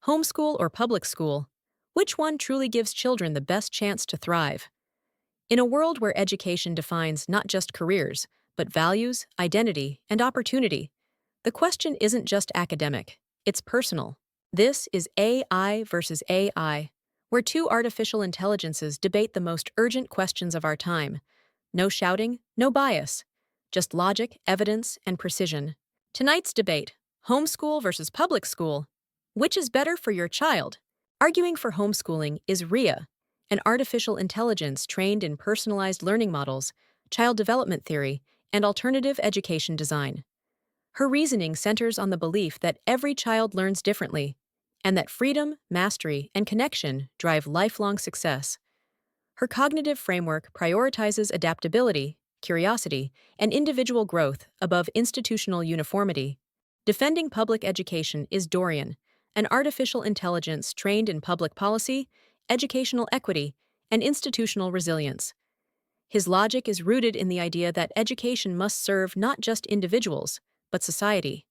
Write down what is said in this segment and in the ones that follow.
Homeschool or public school? Which one truly gives children the best chance to thrive? In a world where education defines not just careers, but values, identity, and opportunity, the question isn't just academic, it's personal. This is AI versus AI, where two artificial intelligences debate the most urgent questions of our time. No shouting, no bias, just logic, evidence, and precision. Tonight's debate: homeschool versus public school. Which is better for your child? Arguing for homeschooling is Rhea, an artificial intelligence trained in personalized learning models, child development theory, and alternative education design. Her reasoning centers on the belief that every child learns differently, and that freedom, mastery, and connection drive lifelong success. Her cognitive framework prioritizes adaptability, curiosity, and individual growth above institutional uniformity. Defending public education is Dorian, an artificial intelligence trained in public policy, educational equity, and institutional resilience. His logic is rooted in the idea that education must serve not just individuals, but society.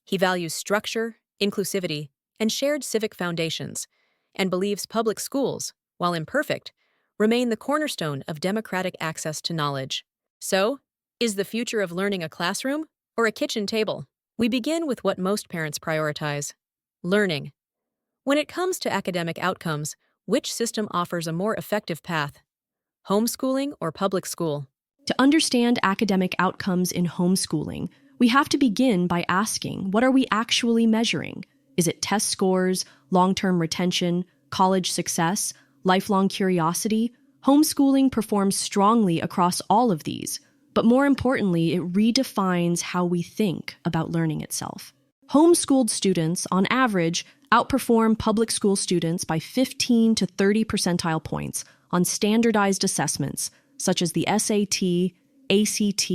He values structure, inclusivity, and shared civic foundations, and believes public schools, while imperfect, remain the cornerstone of democratic access to knowledge. So, is the future of learning a classroom or a kitchen table? We begin with what most parents prioritize: learning. When it comes to academic outcomes, which system offers a more effective path? Homeschooling or public school? To understand academic outcomes in homeschooling, we have to begin by asking, what are we actually measuring? Is it test scores, long-term retention, college success, lifelong curiosity? Homeschooling performs strongly across all of these, but more importantly, it redefines how we think about learning itself. Homeschooled students, on average, outperform public school students by 15 to 30 percentile points on standardized assessments such as the SAT, ACT,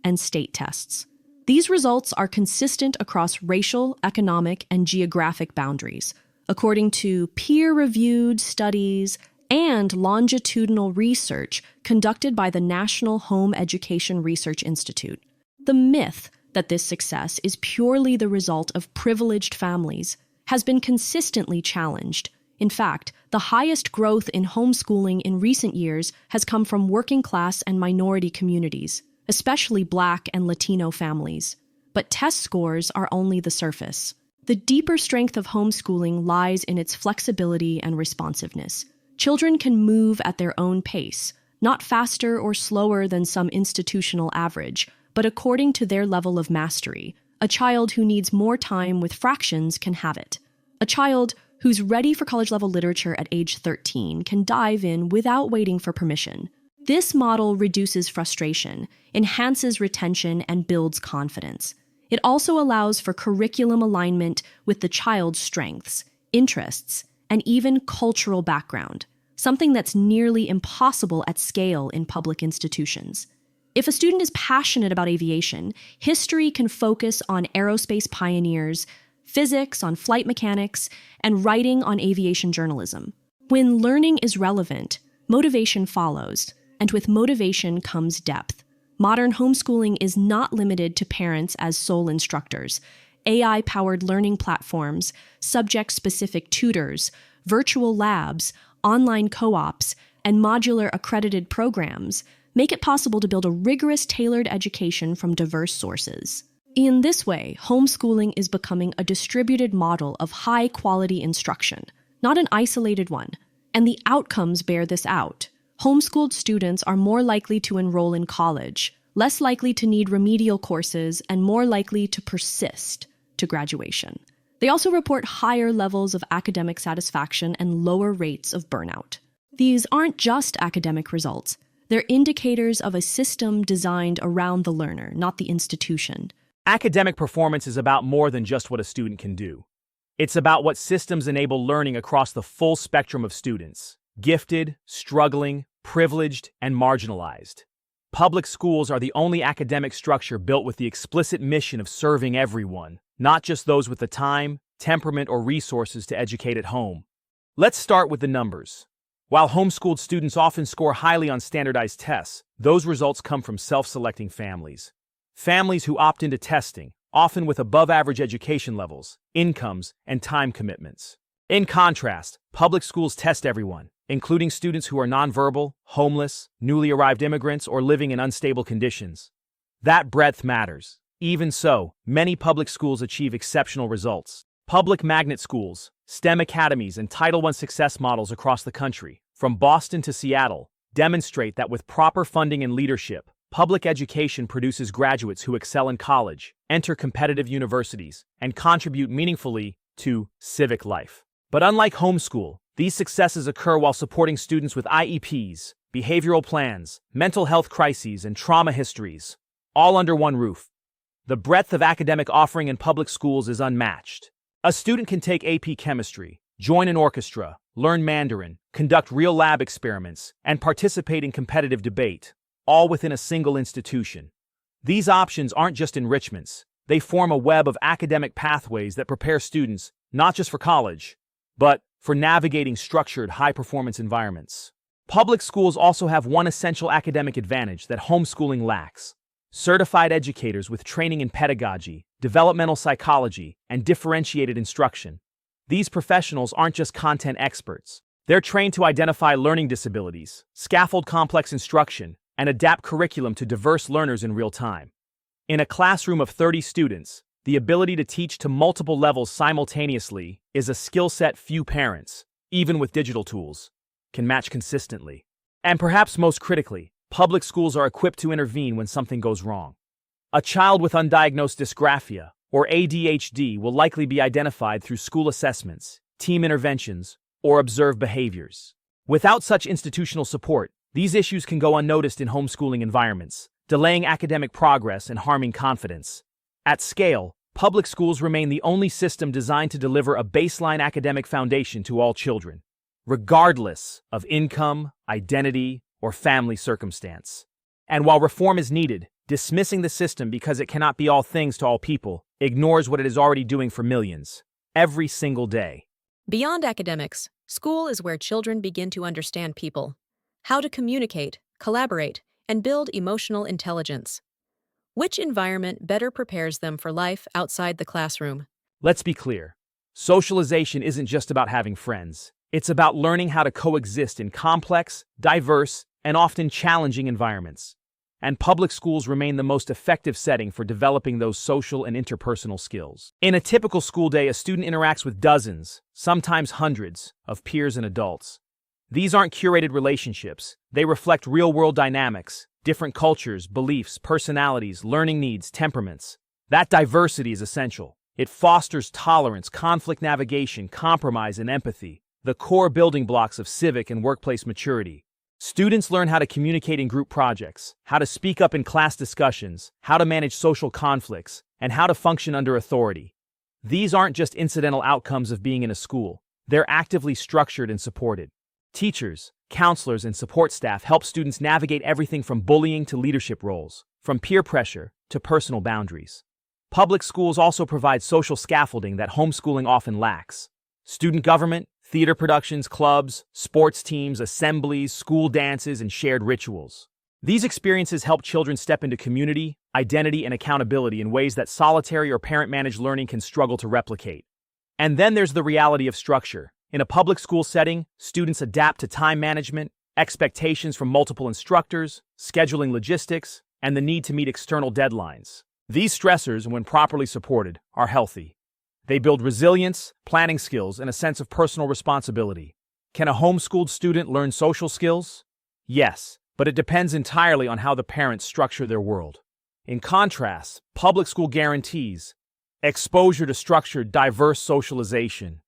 and state tests. These results are consistent across racial, economic, and geographic boundaries, according to peer-reviewed studies and longitudinal research conducted by the National Home Education Research Institute. The myth that this success is purely the result of privileged families has been consistently challenged. In fact, the highest growth in homeschooling in recent years has come from working-class and minority communities, especially Black and Latino families. But test scores are only the surface. The deeper strength of homeschooling lies in its flexibility and responsiveness. Children can move at their own pace, not faster or slower than some institutional average, but according to their level of mastery. A child who needs more time with fractions can have it. A child who's ready for college-level literature at age 13 can dive in without waiting for permission. This model reduces frustration, enhances retention, and builds confidence. It also allows for curriculum alignment with the child's strengths, interests, and even cultural background, something that's nearly impossible at scale in public institutions. If a student is passionate about aviation, history can focus on aerospace pioneers, physics on flight mechanics, and writing on aviation journalism. When learning is relevant, motivation follows, and with motivation comes depth. Modern homeschooling is not limited to parents as sole instructors. AI-powered learning platforms, subject-specific tutors, virtual labs, online co-ops, and modular accredited programs make it possible to build a rigorous, tailored education from diverse sources. In this way, homeschooling is becoming a distributed model of high-quality instruction, not an isolated one, and the outcomes bear this out. Homeschooled students are more likely to enroll in college, less likely to need remedial courses, and more likely to persist to graduation. They also report higher levels of academic satisfaction and lower rates of burnout. These aren't just academic results. They're indicators of a system designed around the learner, not the institution. Academic performance is about more than just what a student can do. It's about what systems enable learning across the full spectrum of students: gifted, struggling, privileged, and marginalized. Public schools are the only academic structure built with the explicit mission of serving everyone, not just those with the time, temperament, or resources to educate at home. Let's start with the numbers. While homeschooled students often score highly on standardized tests, those results come from self-selecting families. Families who opt into testing, often with above-average education levels, incomes, and time commitments. In contrast, public schools test everyone, including students who are nonverbal, homeless, newly arrived immigrants, or living in unstable conditions. That breadth matters. Even so, many public schools achieve exceptional results. Public magnet schools, STEM academies, and Title I success models across the country, from Boston to Seattle, demonstrate that with proper funding and leadership, public education produces graduates who excel in college, enter competitive universities, and contribute meaningfully to civic life. But unlike homeschool, these successes occur while supporting students with IEPs, behavioral plans, mental health crises, and trauma histories, all under one roof. The breadth of academic offering in public schools is unmatched. A student can take AP Chemistry, join an orchestra, learn Mandarin, conduct real lab experiments, and participate in competitive debate, all within a single institution. These options aren't just enrichments, they form a web of academic pathways that prepare students not just for college, but for navigating structured, high-performance environments. Public schools also have one essential academic advantage that homeschooling lacks: certified educators with training in pedagogy, developmental psychology, and differentiated instruction. These professionals aren't just content experts. They're trained to identify learning disabilities, scaffold complex instruction, and adapt curriculum to diverse learners in real time. In a classroom of 30 students, the ability to teach to multiple levels simultaneously is a skill set few parents, even with digital tools, can match consistently. And perhaps most critically, public schools are equipped to intervene when something goes wrong. A child with undiagnosed dysgraphia or ADHD will likely be identified through school assessments, team interventions, or observed behaviors. Without such institutional support, these issues can go unnoticed in homeschooling environments, delaying academic progress and harming confidence. At scale, public schools remain the only system designed to deliver a baseline academic foundation to all children, regardless of income, identity, or family circumstance. And while reform is needed, dismissing the system because it cannot be all things to all people ignores what it is already doing for millions, every single day. Beyond academics, school is where children begin to understand people, how to communicate, collaborate, and build emotional intelligence. Which environment better prepares them for life outside the classroom? Let's be clear. Socialization isn't just about having friends. It's about learning how to coexist in complex, diverse, and often challenging environments. And public schools remain the most effective setting for developing those social and interpersonal skills. In a typical school day, a student interacts with dozens, sometimes hundreds, of peers and adults. These aren't curated relationships. They reflect real-world dynamics, different cultures, beliefs, personalities, learning needs, temperaments. That diversity is essential. It fosters tolerance, conflict navigation, compromise, and empathy, the core building blocks of civic and workplace maturity. Students learn how to communicate in group projects, how to speak up in class discussions, how to manage social conflicts, and how to function under authority. These aren't just incidental outcomes of being in a school. They're actively structured and supported. Teachers, counselors, and support staff help students navigate everything from bullying to leadership roles, from peer pressure to personal boundaries. Public schools also provide social scaffolding that homeschooling often lacks. Student government, theater productions, clubs, sports teams, assemblies, school dances, and shared rituals. These experiences help children step into community, identity, and accountability in ways that solitary or parent-managed learning can struggle to replicate. And then there's the reality of structure. In a public school setting, students adapt to time management, expectations from multiple instructors, scheduling logistics, and the need to meet external deadlines. These stressors, when properly supported, are healthy. They build resilience, planning skills, and a sense of personal responsibility. Can a homeschooled student learn social skills? Yes, but it depends entirely on how the parents structure their world. In contrast, public school guarantees exposure to structured, diverse socialization.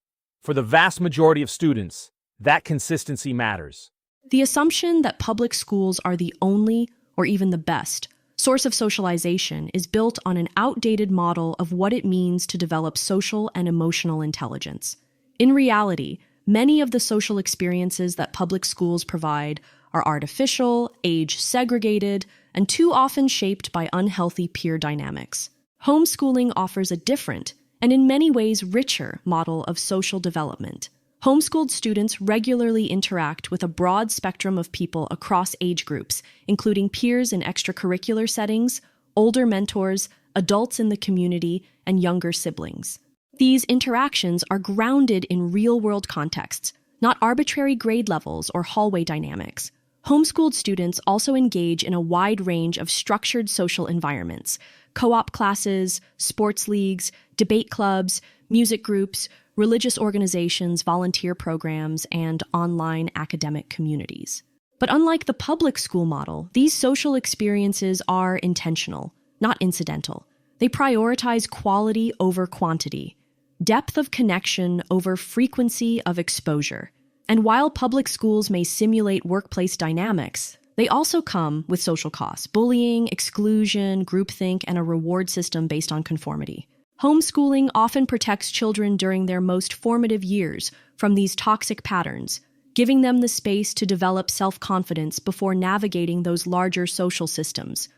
For the vast majority of students, that consistency matters. The assumption that public schools are the only, or even the best, source of socialization is built on an outdated model of what it means to develop social and emotional intelligence. In reality, many of the social experiences that public schools provide are artificial, age-segregated, and too often shaped by unhealthy peer dynamics. Homeschooling offers a different, and in many ways richer, model of social development. Homeschooled students regularly interact with a broad spectrum of people across age groups, including peers in extracurricular settings, older mentors, adults in the community, and younger siblings. These interactions are grounded in real-world contexts, not arbitrary grade levels or hallway dynamics. Homeschooled students also engage in a wide range of structured social environments: co-op classes, sports leagues, debate clubs, music groups, religious organizations, volunteer programs, and online academic communities. But unlike the public school model, these social experiences are intentional, not incidental. They prioritize quality over quantity, depth of connection over frequency of exposure. And while public schools may simulate workplace dynamics, they also come with social costs: bullying, exclusion, groupthink, and a reward system based on conformity. Homeschooling often protects children during their most formative years from these toxic patterns, giving them the space to develop self-confidence before navigating those larger social systems.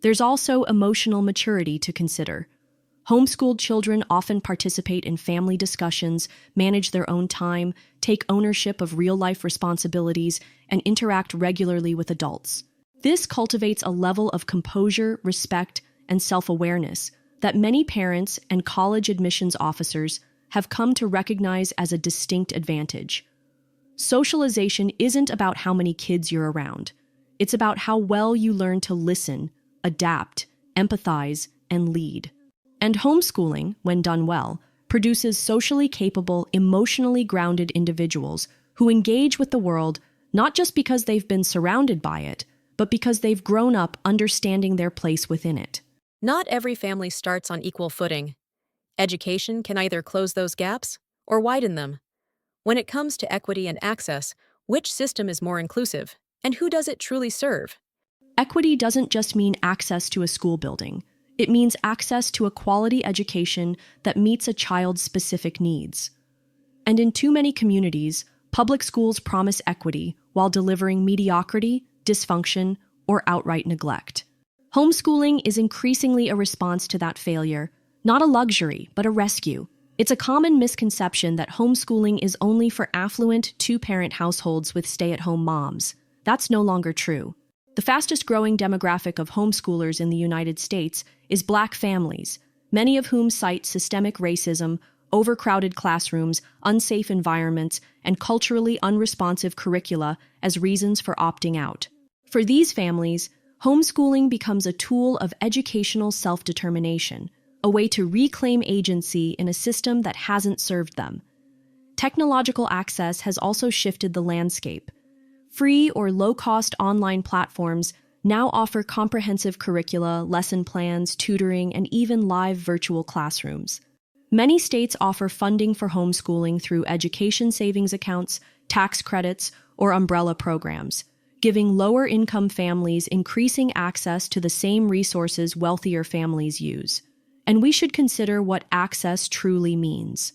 There's also emotional maturity to consider. Homeschooled children often participate in family discussions, manage their own time, take ownership of real-life responsibilities, and interact regularly with adults. This cultivates a level of composure, respect, and self-awareness that many parents and college admissions officers have come to recognize as a distinct advantage. Socialization isn't about how many kids you're around. It's about how well you learn to listen, adapt, empathize, and lead. And homeschooling, when done well, produces socially capable, emotionally grounded individuals who engage with the world not just because they've been surrounded by it, but because they've grown up understanding their place within it. Not every family starts on equal footing. Education can either close those gaps or widen them. When it comes to equity and access, which system is more inclusive, and who does it truly serve? Equity doesn't just mean access to a school building. It means access to a quality education that meets a child's specific needs. And in too many communities, public schools promise equity while delivering mediocrity, dysfunction, or outright neglect. Homeschooling is increasingly a response to that failure, not a luxury, but a rescue. It's a common misconception that homeschooling is only for affluent, two-parent households with stay-at-home moms. That's no longer true. The fastest-growing demographic of homeschoolers in the United States is Black families, many of whom cite systemic racism, overcrowded classrooms, unsafe environments, and culturally unresponsive curricula as reasons for opting out. For these families, homeschooling becomes a tool of educational self-determination, a way to reclaim agency in a system that hasn't served them. Technological access has also shifted the landscape. Free or low-cost online platforms now offer comprehensive curricula, lesson plans, tutoring, and even live virtual classrooms. Many states offer funding for homeschooling through education savings accounts, tax credits, or umbrella programs, giving lower-income families increasing access to the same resources wealthier families use. And we should consider what access truly means.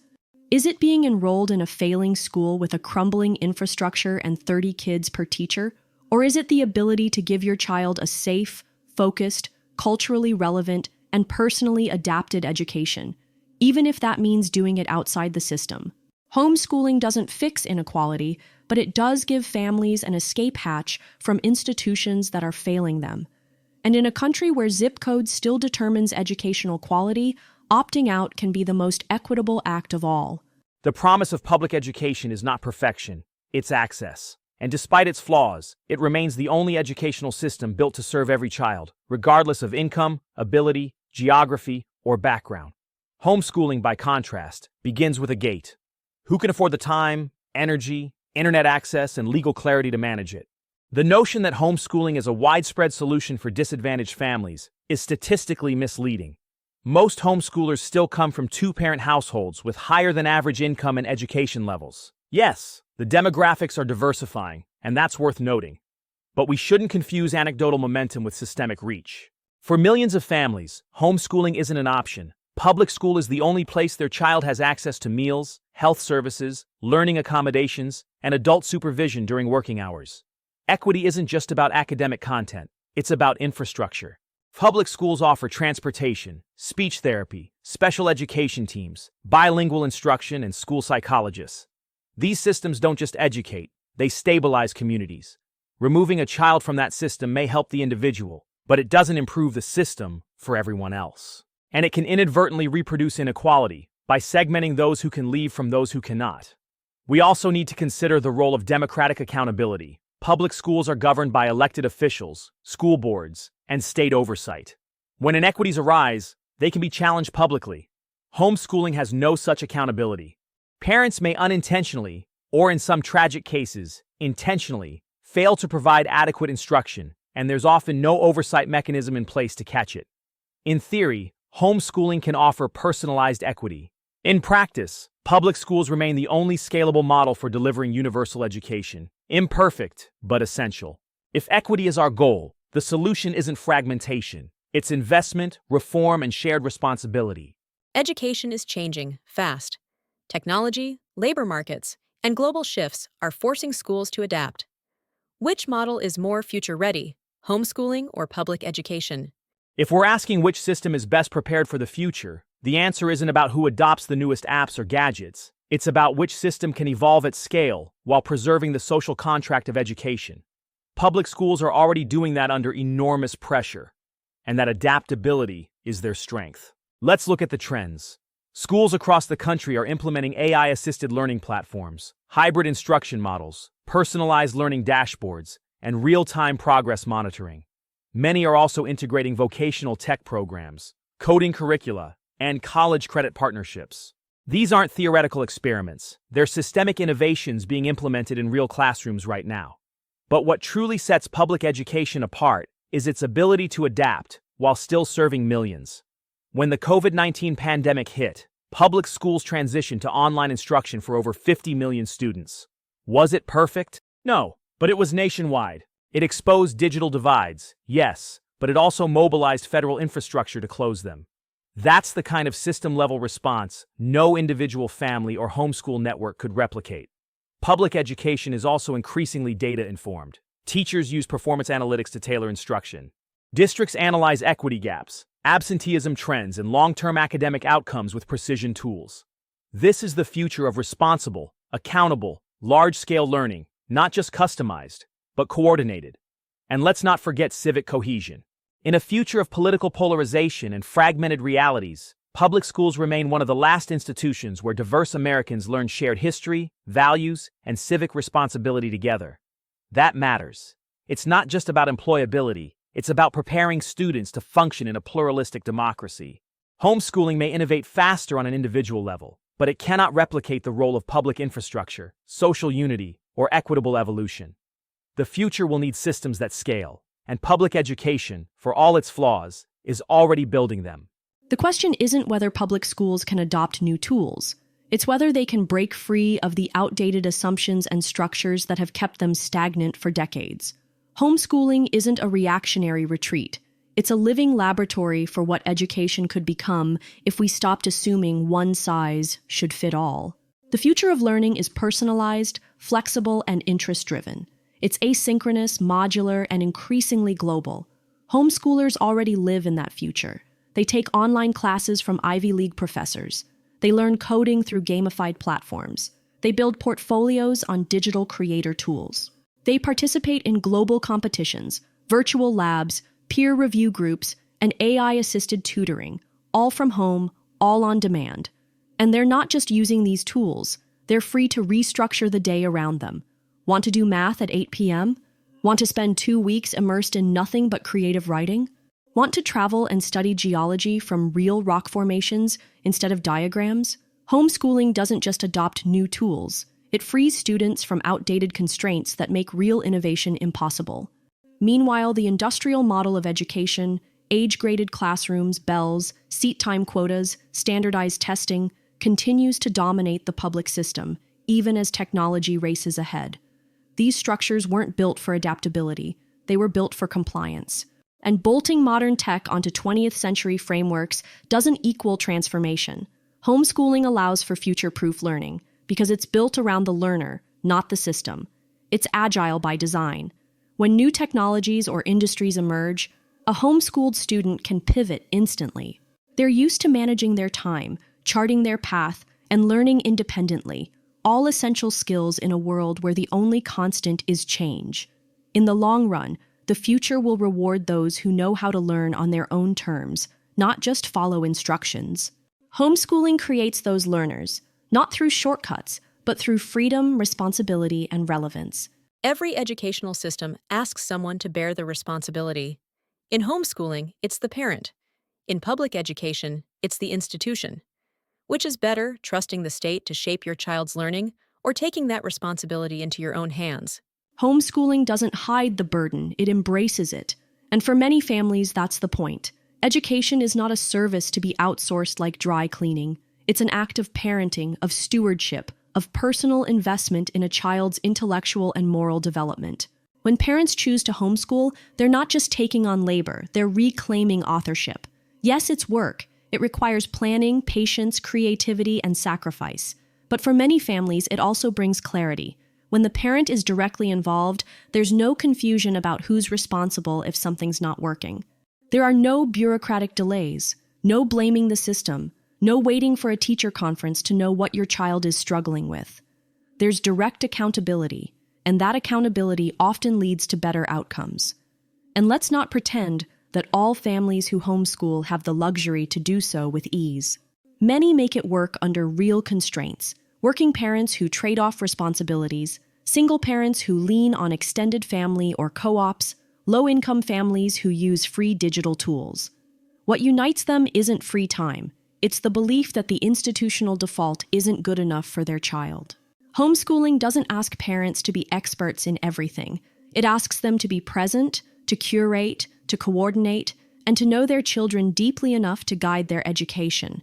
Is it being enrolled in a failing school with a crumbling infrastructure and 30 kids per teacher? Or is it the ability to give your child a safe, focused, culturally relevant, and personally adapted education, even if that means doing it outside the system? Homeschooling doesn't fix inequality, but it does give families an escape hatch from institutions that are failing them. And in a country where zip code still determines educational quality, opting out can be the most equitable act of all. The promise of public education is not perfection, it's access. And despite its flaws, it remains the only educational system built to serve every child, regardless of income, ability, geography, or background. Homeschooling, by contrast, begins with a gate. Who can afford the time, energy, internet access, and legal clarity to manage it? The notion that homeschooling is a widespread solution for disadvantaged families is statistically misleading. Most homeschoolers still come from two-parent households with higher than average income and education levels. Yes, the demographics are diversifying, and that's worth noting. But we shouldn't confuse anecdotal momentum with systemic reach. For millions of families, homeschooling isn't an option. Public school is the only place their child has access to meals, health services, learning accommodations, and adult supervision during working hours. Equity isn't just about academic content, it's about infrastructure. Public schools offer transportation, speech therapy, special education teams, bilingual instruction, and school psychologists. These systems don't just educate, they stabilize communities. Removing a child from that system may help the individual, but it doesn't improve the system for everyone else. And it can inadvertently reproduce inequality by segmenting those who can leave from those who cannot. We also need to consider the role of democratic accountability. Public schools are governed by elected officials, school boards, and state oversight. When inequities arise, they can be challenged publicly. Homeschooling has no such accountability. Parents may unintentionally, or in some tragic cases, intentionally, fail to provide adequate instruction, and there's often no oversight mechanism in place to catch it. In theory, homeschooling can offer personalized equity. In practice, public schools remain the only scalable model for delivering universal education. Imperfect, but essential. If equity is our goal, the solution isn't fragmentation. It's investment, reform, and shared responsibility. Education is changing fast. Technology, labor markets, and global shifts are forcing schools to adapt. Which model is more future-ready, homeschooling or public education? If we're asking which system is best prepared for the future, the answer isn't about who adopts the newest apps or gadgets. It's about which system can evolve at scale while preserving the social contract of education. Public schools are already doing that under enormous pressure, and that adaptability is their strength. Let's look at the trends. Schools across the country are implementing AI-assisted learning platforms, hybrid instruction models, personalized learning dashboards, and real-time progress monitoring. Many are also integrating vocational tech programs, coding curricula, and college credit partnerships. These aren't theoretical experiments. They're systemic innovations being implemented in real classrooms right now. But what truly sets public education apart is its ability to adapt while still serving millions. When the COVID-19 pandemic hit, public schools transitioned to online instruction for over 50 million students. Was it perfect? No, but it was nationwide. It exposed digital divides, yes, but it also mobilized federal infrastructure to close them. That's the kind of system-level response no individual family or homeschool network could replicate. Public education is also increasingly data-informed. Teachers use performance analytics to tailor instruction. Districts analyze equity gaps, absenteeism trends, and long-term academic outcomes with precision tools. This is the future of responsible, accountable, large-scale learning, not just customized, but coordinated. And let's not forget civic cohesion. In a future of political polarization and fragmented realities, public schools remain one of the last institutions where diverse Americans learn shared history, values, and civic responsibility together. That matters. It's not just about employability, it's about preparing students to function in a pluralistic democracy. Homeschooling may innovate faster on an individual level, but it cannot replicate the role of public infrastructure, social unity, or equitable evolution. The future will need systems that scale, and public education, for all its flaws, is already building them. The question isn't whether public schools can adopt new tools. It's whether they can break free of the outdated assumptions and structures that have kept them stagnant for decades. Homeschooling isn't a reactionary retreat. It's a living laboratory for what education could become if we stopped assuming one size should fit all. The future of learning is personalized, flexible, and interest-driven. It's asynchronous, modular, and increasingly global. Homeschoolers already live in that future. They take online classes from Ivy League professors. They learn coding through gamified platforms. They build portfolios on digital creator tools. They participate in global competitions, virtual labs, peer review groups, and AI-assisted tutoring, all from home, all on demand. And they're not just using these tools. They're free to restructure the day around them. Want to do math at 8 p.m.? Want to spend 2 weeks immersed in nothing but creative writing? Want to travel and study geology from real rock formations instead of diagrams? Homeschooling doesn't just adopt new tools. It frees students from outdated constraints that make real innovation impossible. Meanwhile, the industrial model of education, age-graded classrooms, bells, seat time quotas, standardized testing, continues to dominate the public system, even as technology races ahead. These structures weren't built for adaptability. They were built for compliance. And bolting modern tech onto 20th century frameworks doesn't equal transformation. Homeschooling allows for future-proof learning because it's built around the learner, not the system. It's agile by design. When new technologies or industries emerge, a homeschooled student can pivot instantly. They're used to managing their time, charting their path, and learning independently, all essential skills in a world where the only constant is change. In the long run, the future will reward those who know how to learn on their own terms, not just follow instructions. Homeschooling creates those learners, not through shortcuts, but through freedom, responsibility, and relevance. Every educational system asks someone to bear the responsibility. In homeschooling, it's the parent. In public education, it's the institution. Which is better, trusting the state to shape your child's learning, or taking that responsibility into your own hands? Homeschooling doesn't hide the burden, it embraces it. And for many families, that's the point. Education is not a service to be outsourced like dry cleaning. It's an act of parenting, of stewardship, of personal investment in a child's intellectual and moral development. When parents choose to homeschool, they're not just taking on labor, they're reclaiming authorship. Yes, it's work. It requires planning, patience, creativity, and sacrifice. But for many families, it also brings clarity. When the parent is directly involved, there's no confusion about who's responsible if something's not working. There are no bureaucratic delays, no blaming the system, no waiting for a teacher conference to know what your child is struggling with. There's direct accountability, and that accountability often leads to better outcomes. And let's not pretend that all families who homeschool have the luxury to do so with ease. Many make it work under real constraints: working parents who trade off responsibilities, single parents who lean on extended family or co-ops, low-income families who use free digital tools. What unites them isn't free time. It's the belief that the institutional default isn't good enough for their child. Homeschooling doesn't ask parents to be experts in everything. It asks them to be present, to curate, to coordinate, and to know their children deeply enough to guide their education.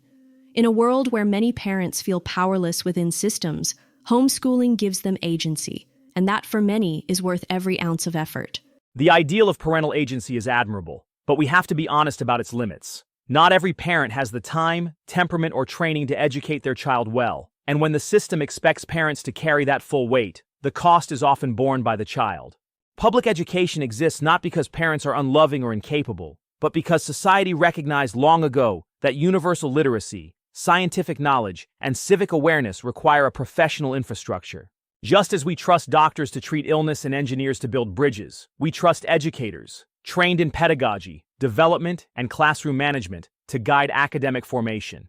In a world where many parents feel powerless within systems, homeschooling gives them agency, and that for many is worth every ounce of effort. The ideal of parental agency is admirable, but we have to be honest about its limits. Not every parent has the time, temperament, or training to educate their child well, and when the system expects parents to carry that full weight, the cost is often borne by the child. Public education exists not because parents are unloving or incapable, but because society recognized long ago that universal literacy, scientific knowledge, and civic awareness require a professional infrastructure. Just as we trust doctors to treat illness and engineers to build bridges, we trust educators, trained in pedagogy, development, and classroom management, to guide academic formation.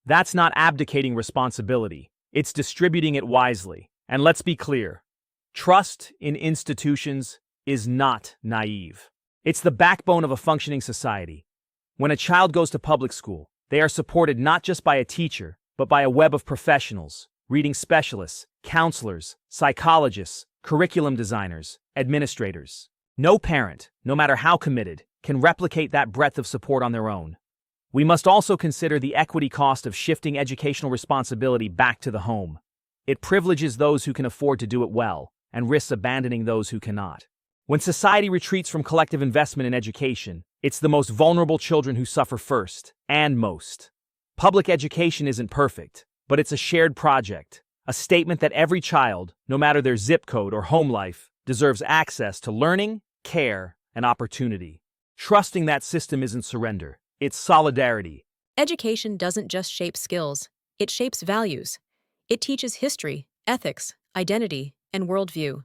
That's not abdicating responsibility, it's distributing it wisely. And let's be clear, trust in institutions is not naive. It's the backbone of a functioning society. When a child goes to public school, they are supported not just by a teacher, but by a web of professionals, reading specialists, counselors, psychologists, curriculum designers, administrators. No parent, no matter how committed, can replicate that breadth of support on their own. We must also consider the equity cost of shifting educational responsibility back to the home. It privileges those who can afford to do it well, and risks abandoning those who cannot. When society retreats from collective investment in education, it's the most vulnerable children who suffer first, and most. Public education isn't perfect, but it's a shared project, a statement that every child, no matter their zip code or home life, deserves access to learning, care, and opportunity. Trusting that system isn't surrender, it's solidarity. Education doesn't just shape skills, it shapes values. It teaches history, ethics, identity, and worldview.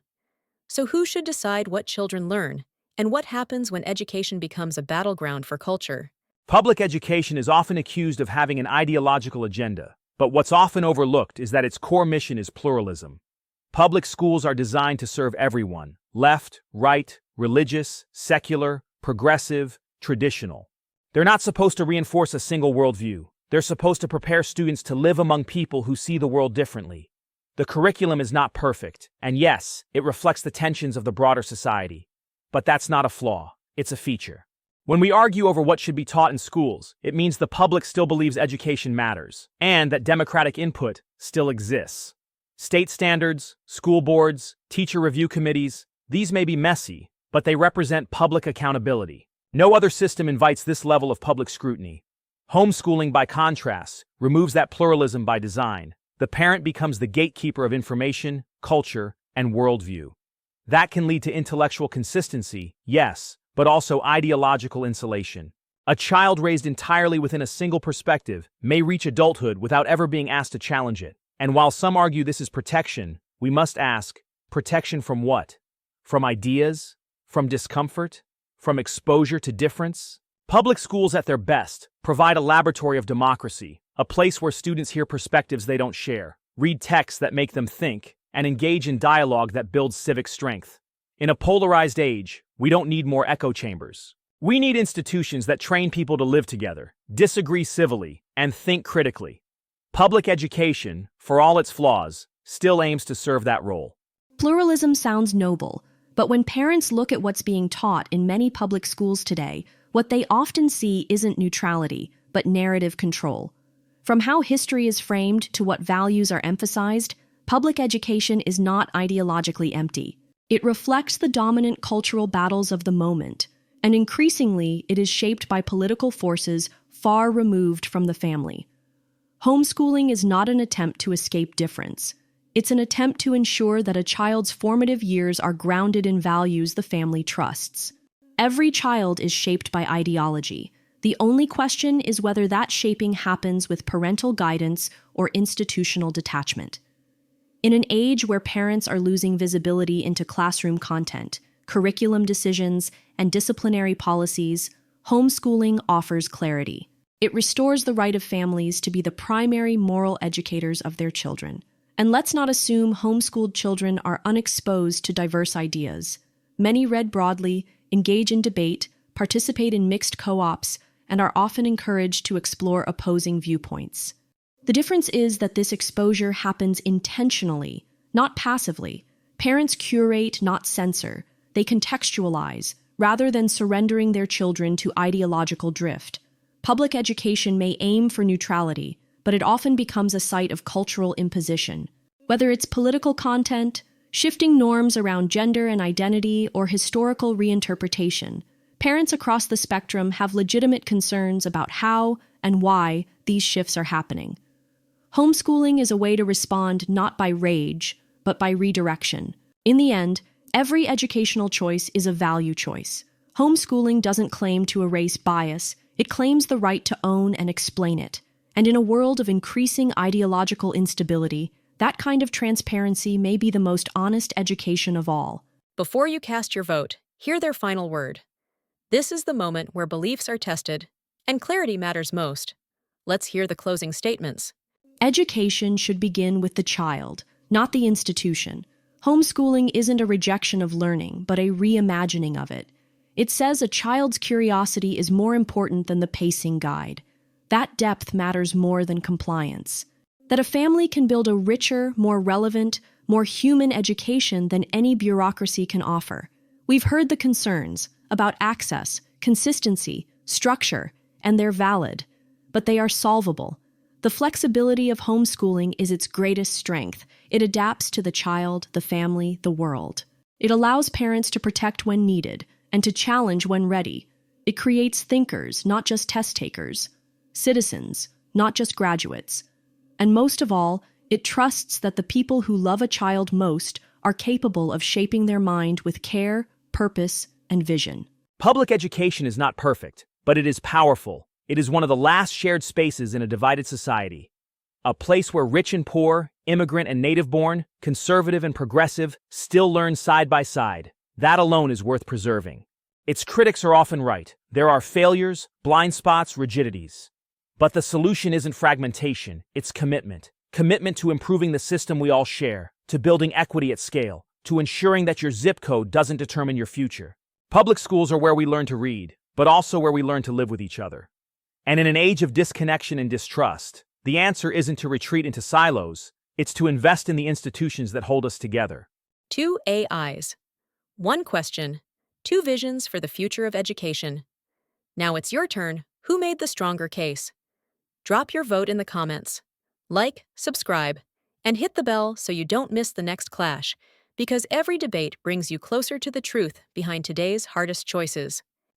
So who should decide what children learn, and what happens when education becomes a battleground for culture? Public education is often accused of having an ideological agenda, but what's often overlooked is that its core mission is pluralism. Public schools are designed to serve everyone: left, right, religious, secular, progressive, traditional. They're not supposed to reinforce a single worldview. They're supposed to prepare students to live among people who see the world differently. The curriculum is not perfect, and yes, it reflects the tensions of the broader society. But that's not a flaw, it's a feature. When we argue over what should be taught in schools, it means the public still believes education matters, and that democratic input still exists. State standards, school boards, teacher review committees, these may be messy, but they represent public accountability. No other system invites this level of public scrutiny. Homeschooling, by contrast, removes that pluralism by design. The parent becomes the gatekeeper of information, culture, and worldview. That can lead to intellectual consistency, yes, but also ideological insulation. A child raised entirely within a single perspective may reach adulthood without ever being asked to challenge it. And while some argue this is protection, we must ask, protection from what? From ideas? From discomfort? From exposure to difference? Public schools at their best provide a laboratory of democracy, a place where students hear perspectives they don't share, read texts that make them think, and engage in dialogue that builds civic strength. In a polarized age, we don't need more echo chambers. We need institutions that train people to live together, disagree civilly, and think critically. Public education, for all its flaws, still aims to serve that role. Pluralism sounds noble, but when parents look at what's being taught in many public schools today, what they often see isn't neutrality, but narrative control. From how history is framed to what values are emphasized, public education is not ideologically empty. It reflects the dominant cultural battles of the moment, and increasingly it is shaped by political forces far removed from the family. Homeschooling is not an attempt to escape difference. It's an attempt to ensure that a child's formative years are grounded in values the family trusts. Every child is shaped by ideology. The only question is whether that shaping happens with parental guidance or institutional detachment. In an age where parents are losing visibility into classroom content, curriculum decisions, and disciplinary policies, homeschooling offers clarity. It restores the right of families to be the primary moral educators of their children. And let's not assume homeschooled children are unexposed to diverse ideas. Many read broadly, engage in debate, participate in mixed co-ops, and are often encouraged to explore opposing viewpoints. The difference is that this exposure happens intentionally, not passively. Parents curate, not censor. They contextualize, rather than surrendering their children to ideological drift. Public education may aim for neutrality, but it often becomes a site of cultural imposition. Whether it's political content, shifting norms around gender and identity, or historical reinterpretation, parents across the spectrum have legitimate concerns about how and why these shifts are happening. Homeschooling is a way to respond not by rage, but by redirection. In the end, every educational choice is a value choice. Homeschooling doesn't claim to erase bias, it claims the right to own and explain it. And in a world of increasing ideological instability, that kind of transparency may be the most honest education of all. Before you cast your vote, hear their final word. This is the moment where beliefs are tested, and clarity matters most. Let's hear the closing statements. Education should begin with the child, not the institution. Homeschooling isn't a rejection of learning, but a reimagining of it. It says a child's curiosity is more important than the pacing guide. That depth matters more than compliance. That a family can build a richer, more relevant, more human education than any bureaucracy can offer. We've heard the concerns about access, consistency, structure, and they're valid, but they are solvable. The flexibility of homeschooling is its greatest strength. It adapts to the child, the family, the world. It allows parents to protect when needed and to challenge when ready. It creates thinkers, not just test takers, citizens, not just graduates. And most of all, it trusts that the people who love a child most are capable of shaping their mind with care, purpose, and vision. Public education is not perfect, but it is powerful. It is one of the last shared spaces in a divided society. A place where rich and poor, immigrant and native-born, conservative and progressive still learn side by side. That alone is worth preserving. Its critics are often right. There are failures, blind spots, rigidities. But the solution isn't fragmentation, it's commitment. Commitment to improving the system we all share, to building equity at scale, to ensuring that your zip code doesn't determine your future. Public schools are where we learn to read, but also where we learn to live with each other. And in an age of disconnection and distrust, the answer isn't to retreat into silos, it's to invest in the institutions that hold us together. 2 AIs. 1 question, 2 visions for the future of education. Now it's your turn. Who made the stronger case? Drop your vote in the comments. Like, subscribe, and hit the bell so you don't miss the next clash, because every debate brings you closer to the truth behind today's hardest choices.